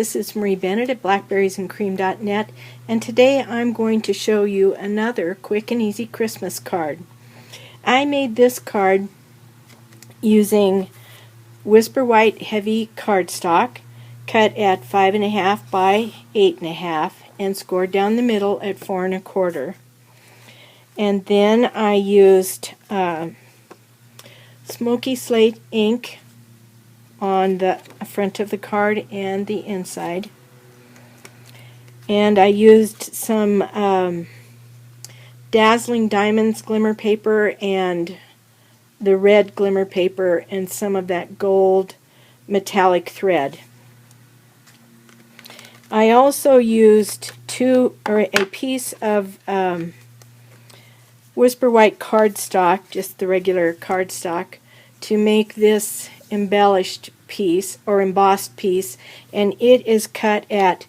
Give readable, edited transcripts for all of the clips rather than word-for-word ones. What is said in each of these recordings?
this is Marie Bennett at blackberriesandcream.net, and today I'm going to show you another quick and easy Christmas card. I made this card using Whisper White heavy cardstock, cut at 5.5 by 8.5 and scored down the middle at 4 1/4. And then I used smoky slate ink on the front of the card and the inside. And I used some Dazzling Diamonds glimmer paper and the red glimmer paper and some of that gold metallic thread. I also used a piece of Whisper White cardstock, just the regular cardstock, to make this embellished piece or embossed piece, and it is cut at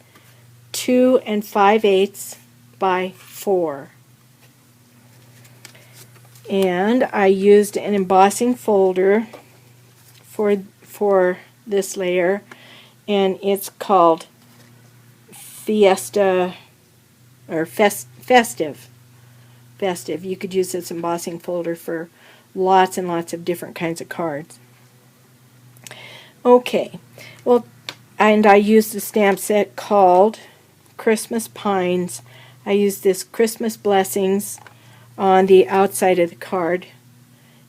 2 5/8 by 4. And I used an embossing folder for this layer, and it's called Fiesta or Festive. You could use this embossing folder for lots and lots of different kinds of cards. Okay, well, and I used a stamp set called Christmas Pines. I used this Christmas Blessings on the outside of the card,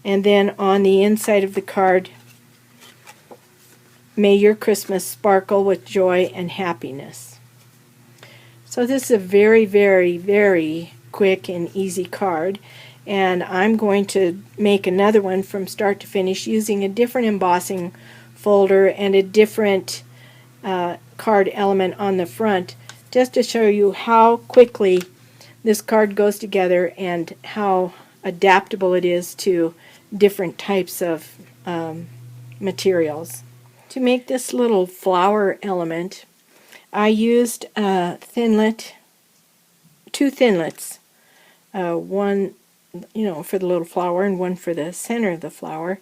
and then on the inside of the card, May your Christmas sparkle with joy and happiness. So this is a very, very, very quick and easy card, and I'm going to make another one from start to finish using a different embossing folder and a different card element on the front, just to show you how quickly this card goes together and how adaptable it is to different types of materials. To make this little flower element, I used two thinlits, one for the little flower and one for the center of the flower,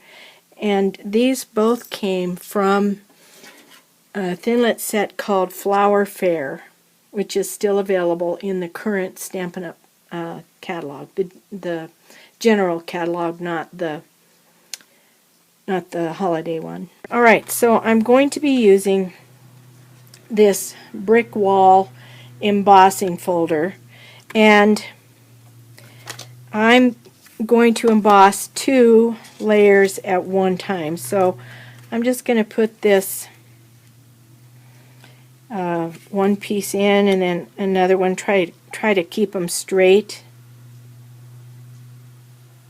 and these both came from a thinlet set called Flower Fair, which is still available in the current Stampin' Up! Catalog, the general catalog, not the holiday one. Alright, so I'm going to be using this brick wall embossing folder, and I'm going to emboss 2 layers at one time. So I'm just going to put this one piece in and then another one, try to keep them straight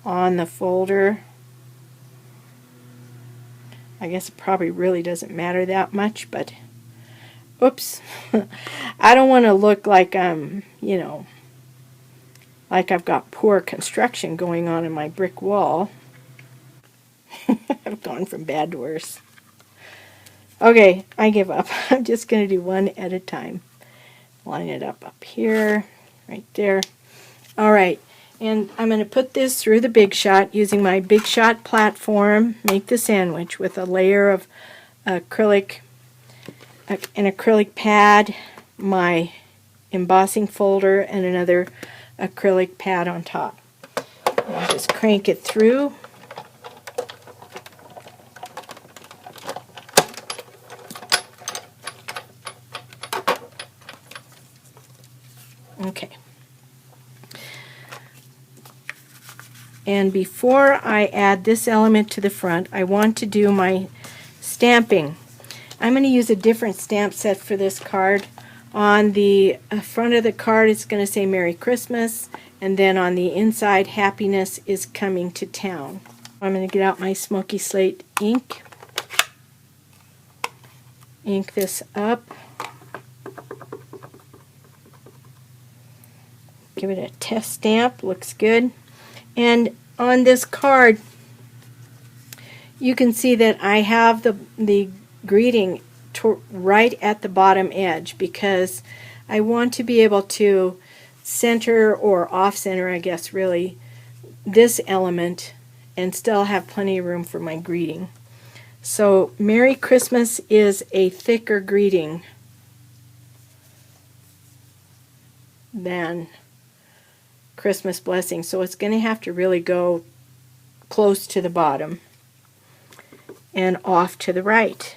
on the folder. I guess it probably really doesn't matter that much, but oops. I don't want to look like I'm, like I've got poor construction going on in my brick wall. I've gone from bad to worse. Okay, I give up. I'm just going to do one at a time. Line it up here, right there. Alright, and I'm going to put this through the Big Shot using my Big Shot platform, make the sandwich with a layer of an acrylic pad, my embossing folder, and another acrylic pad on top. And just crank it through. Okay. And before I add this element to the front, I want to do my stamping. I'm going to use a different stamp set for this card. On the front of the card it's going to say Merry Christmas, and then on the inside, Happiness is Coming to Town. I'm going to get out my smoky slate ink, ink this up, give it a test stamp, looks good. And on this card you can see that I have the greeting right at the bottom edge, because I want to be able to center, or off center I guess really, this element and still have plenty of room for my greeting. So Merry Christmas is a thicker greeting than Christmas Blessing, so it's going to have to really go close to the bottom and off to the right.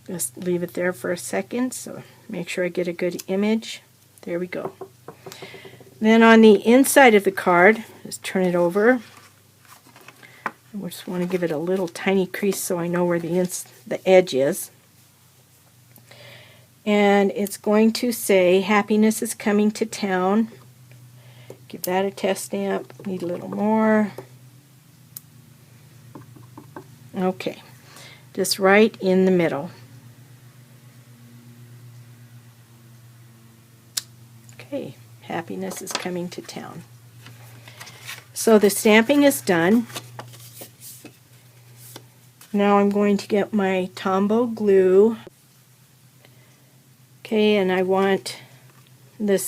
Just leave it there for a second, so make sure I get a good image. There we go. Then on the inside of the card, just turn it over. I just want to give it a little tiny crease so I know where the edge is. And it's going to say, happiness is coming to town. Give that a test stamp. Need a little more. Okay, just right in the middle. Okay, happiness is coming to town. So the stamping is done. Now I'm going to get my Tombow glue. Okay, and I want the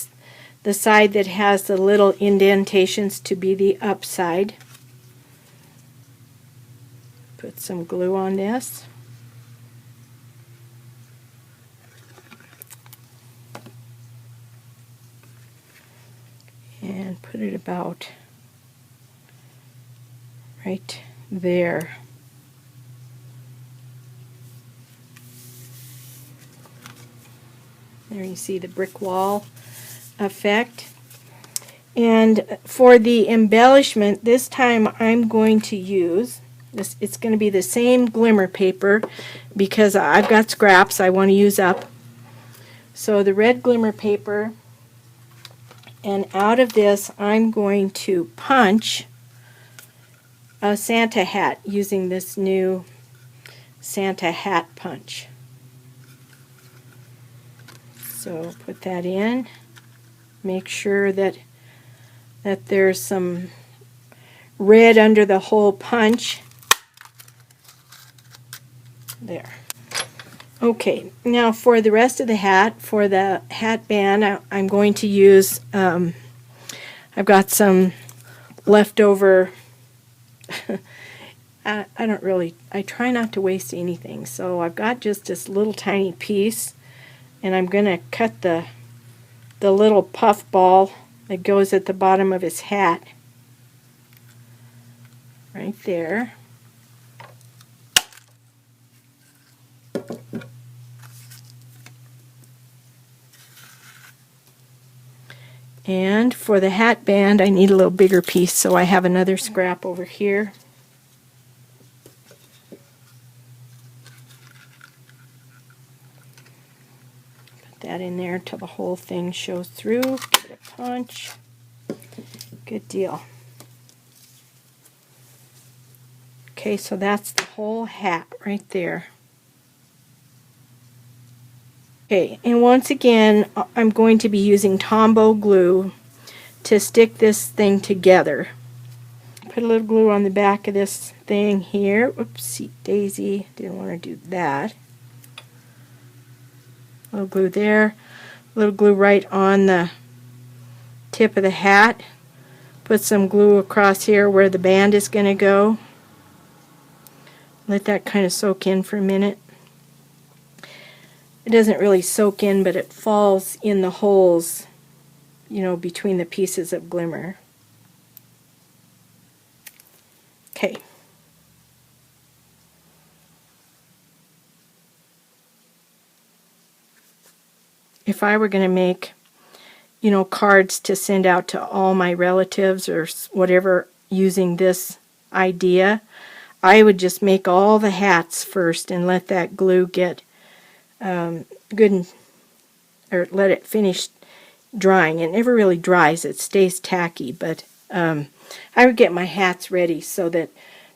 side that has the little indentations to be the up side. Put some glue on this. And put it about right there. There you see the brick wall effect. And for the embellishment, this time I'm going to use this. It's going to be the same glimmer paper because I've got scraps I want to use up. So the red glimmer paper, and out of this I'm going to punch a Santa hat using this new Santa hat punch. So put that in. Make sure that there's some red under the whole punch. There. Okay, now for the rest of the hat, for the hat band, I'm going to use, I've got some leftover, I try not to waste anything, so I've got just this little tiny piece, and I'm going to cut the little puff ball that goes at the bottom of his hat right there. And for the hat band, I need a little bigger piece, so I have another scrap over here. Put that in there till the whole thing shows through. Give it a punch. Good deal. Okay, so that's the whole hat right there. Okay, and once again, I'm going to be using Tombow glue to stick this thing together. Put a little glue on the back of this thing here. Oopsie daisy, didn't want to do that. A little glue there, a little glue right on the tip of the hat. Put some glue across here where the band is going to go. Let that kind of soak in for a minute. It doesn't really soak in, but it falls in the holes, you know, between the pieces of glimmer. Okay. If I were going to make, you know, cards to send out to all my relatives or whatever using this idea, I would just make all the hats first and let that glue get good, or let it finish drying. It never really dries, it stays tacky, but I would get my hats ready so that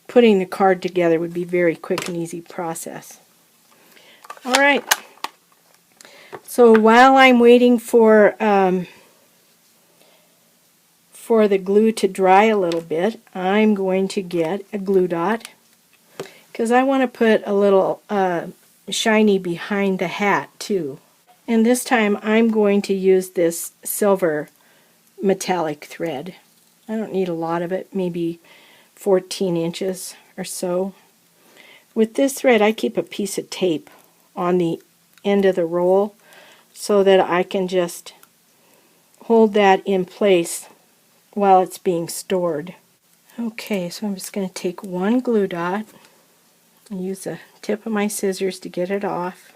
putting the card together would be a very quick and easy process. Alright, so while I'm waiting for the glue to dry a little bit, I'm going to get a glue dot because I want to put a little shiny behind the hat too. And this time I'm going to use this silver metallic thread. I don't need a lot of it, maybe 14 inches or so. With this thread I keep a piece of tape on the end of the roll so that I can just hold that in place while it's being stored. Okay, so I'm just going to take one glue dot and use the tip of my scissors to get it off.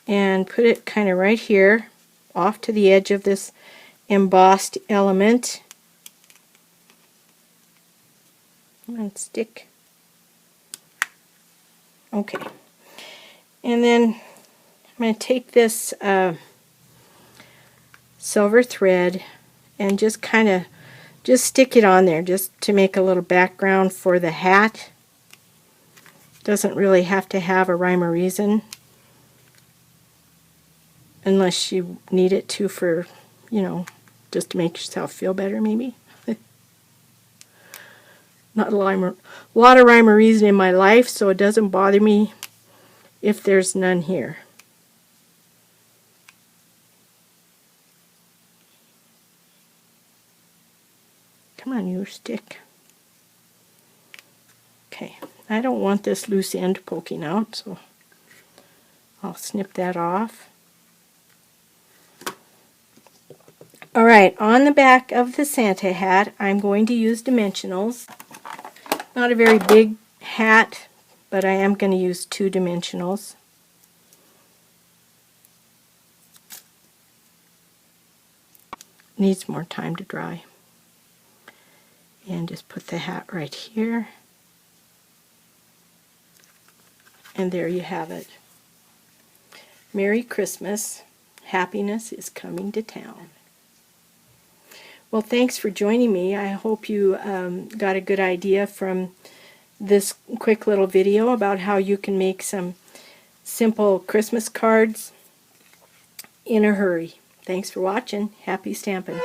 And put it kind of right here, off to the edge of this embossed element. Come on, stick. Okay. And then I'm going to take this silver thread and just kind of stick it on there just to make a little background for the hat. Doesn't really have to have a rhyme or reason unless you need it to for, you know, just to make yourself feel better maybe. Not a lot of rhyme or reason in my life, so it doesn't bother me if there's none here. Come on, you stick. Okay, I don't want this loose end poking out, so I'll snip that off. Alright, on the back of the Santa hat, I'm going to use dimensionals. Not a very big hat, but I am going to use 2 dimensionals. Needs more time to dry. And just put the hat right here. And there you have it. Merry Christmas. Happiness is coming to town. Well, thanks for joining me. I hope you got a good idea from this quick little video about how you can make some simple Christmas cards in a hurry. Thanks for watching. Happy stamping.